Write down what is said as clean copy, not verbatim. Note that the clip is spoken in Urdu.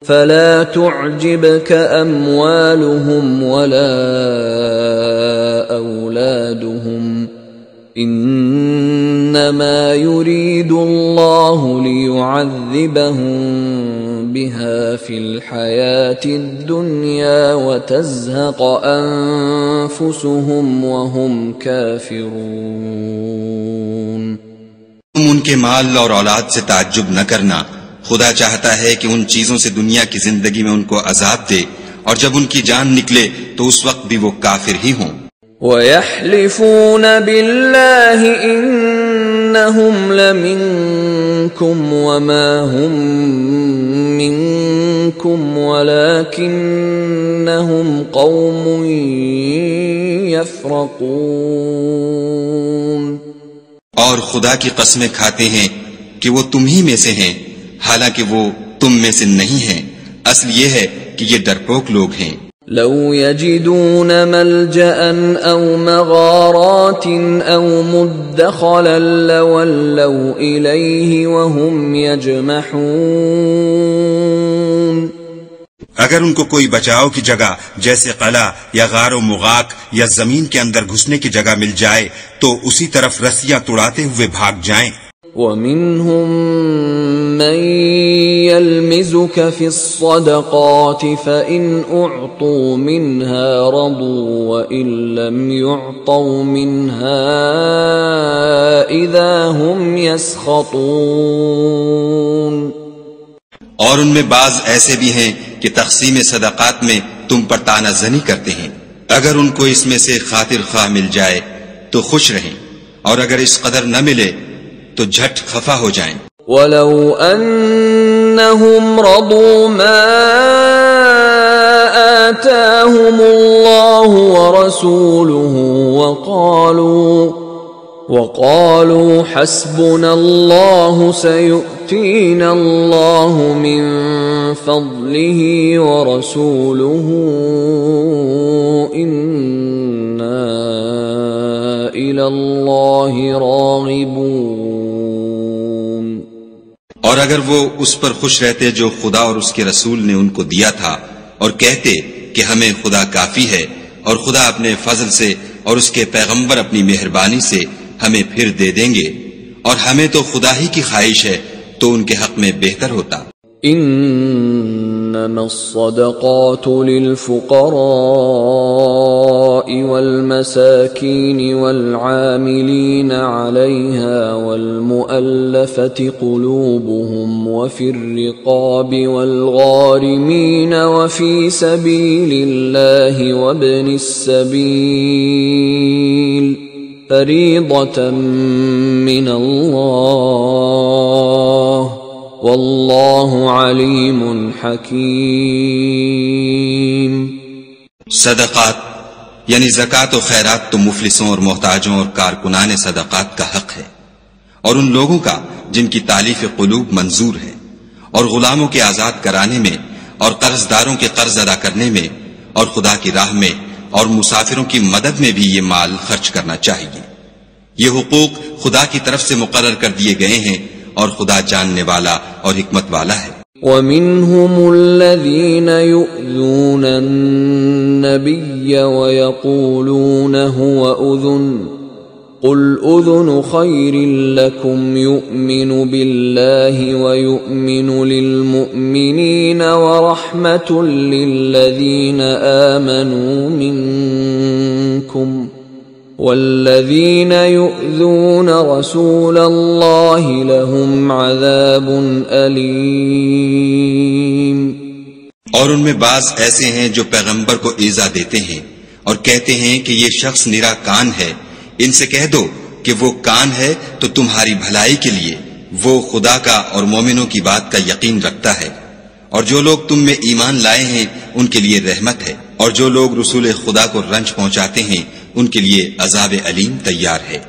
فلا تعجبك أموالهم ولا أولادهم إنما يريد الله ليعذبهم بها في الحياة الدنيا وتزهق أنفسهم وهم كافرون. تم ان کے مال اور اولاد سے تعجب نہ کرنا، خدا چاہتا ہے کہ ان چیزوں سے دنیا کی زندگی میں ان کو عذاب دے، اور جب ان کی جان نکلے تو اس وقت بھی وہ کافر ہی ہوں. وَيَحْلِفُونَ بِاللَّهِ إِنَّهُمْ لَمِنكُمْ وَمَا هُمْ مِنكُمْ وَلَكِنَّهُمْ قَوْمٌ يَفْرَقُونَ. اور خدا کی قسمیں کھاتے ہیں کہ وہ تم ہی میں سے ہیں، حالانکہ وہ تم میں سے نہیں ہیں. اصل یہ ہے کہ یہ ڈرپوک لوگ ہیں. لو يجدون ملجأ أو مغارات أو مدخلا لولوا إليه وهم يجمحون. اگر ان کو کوئی بچاؤ کی جگہ جیسے قلعہ یا غار و مغاک یا زمین کے اندر گھسنے کی جگہ مل جائے تو اسی طرف رسیاں توڑاتے ہوئے بھاگ جائیں. وَمِنْهُمْ مَنْ يَلْمِزُكَ فِي الصَّدَقَاتِ فَإِنْ أُعْطُوا مِنْهَا رَضُوا وَإِنْ لَمْ يُعْطَوْا مِنْهَا إِذَا هُمْ يَسْخَطُونَ. اور ان میں بعض ایسے بھی ہیں کہ تقسیم صدقات میں تم پر طعنہ زنی کرتے ہیں. اگر ان کو اس میں سے خاطر خواہ مل جائے تو خوش رہیں، اور اگر اس قدر نہ ملے تو جھٹ خفا ہو جائیں. وَلَوْ أَنَّهُمْ رَضُوا مَا آتَاهُمُ اللَّهُ وَرَسُولُهُ وَقَالُوا حَسْبُنَا اللَّهُ سَيُؤْتِينَا اللَّهُ مِنْ فَضْلِهِ وَرَسُولُهُ إِنَّا إِلَى اللَّهِ رَاغِبُونَ. اور اگر وہ اس پر خوش رہتے جو خدا اور اس کے رسول نے ان کو دیا تھا، اور کہتے کہ ہمیں خدا کافی ہے، اور خدا اپنے فضل سے اور اس کے پیغمبر اپنی مہربانی سے ہمیں پھر دے دیں گے، اور ہمیں تو خدا ہی کی خواہش ہے، تو ان کے حق میں بہتر ہوتا. انما الصدقات للفقراء والمساكين والعاملين عليها والمؤلفة قلوبهم وفي الرقاب والغارمين وفي سبيل الله وابن السبيل فريضة من الله واللہ علیم حکیم. صدقات یعنی زکوٰۃ و خیرات تو مفلسوں اور محتاجوں اور کارکنان صدقات کا حق ہے، اور ان لوگوں کا جن کی تالیف قلوب منظور ہے، اور غلاموں کے آزاد کرانے میں، اور قرض داروں کے قرض ادا کرنے میں، اور خدا کی راہ میں اور مسافروں کی مدد میں بھی یہ مال خرچ کرنا چاہیے. یہ حقوق خدا کی طرف سے مقرر کر دیے گئے ہیں، اور خدا جاننے والا اور حکمت والا ہے. وَمِنْهُمُ الَّذِينَ يُؤْذُونَ النَّبِيَّ وَيَقُولُونَ هُوَ أُذُنٌ قُلْ أُذُنُ خَيْرٍ لَكُمْ يُؤْمِنُ بِاللَّهِ وَيُؤْمِنُ لِلْمُؤْمِنِينَ وَرَحْمَةٌ لِلَّذِينَ آمَنُوا مِنْكُمْ والذین یؤذون رسول اللہ لهم عذاب علیم. اور ان میں بعض ایسے ہیں جو پیغمبر کو ایذا دیتے ہیں اور کہتے ہیں کہ یہ شخص نرا کان ہے. ان سے کہہ دو کہ وہ کان ہے تو تمہاری بھلائی کے لیے، وہ خدا کا اور مومنوں کی بات کا یقین رکھتا ہے. اور جو لوگ تم میں ایمان لائے ہیں ان کے لیے رحمت ہے، اور جو لوگ رسول خدا کو رنج پہنچاتے ہیں ان کے لیے عذاب علیم تیار ہے.